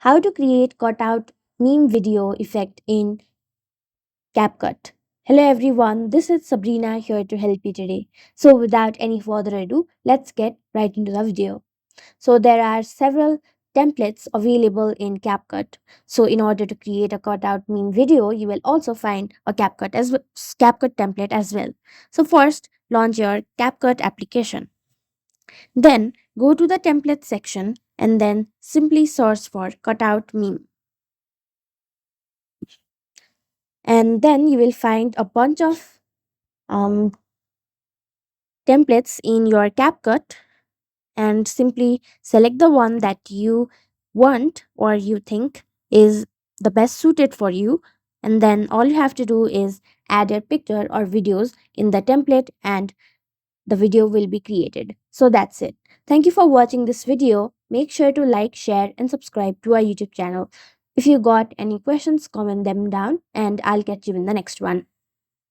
How to create cutout meme video effect in CapCut. Hello everyone, this is Sabrina here to help you today. So without any further ado, let's get right into the video. So there are several templates available in CapCut. So in order to create a cutout meme video, you will also find a CapCut template as well. So first, launch your CapCut application. Then go to the template section and then simply search for cutout meme. And then you will find a bunch of um, templates in your CapCut and simply select the one that you want or you think is the best suited for you. And then all you have to do is add your picture or videos in the template and the video will be created. So that's it. Thank you for watching this video. Make sure to like, share, and subscribe to our YouTube channel. If you got any questions, comment them down and I'll catch you in the next one.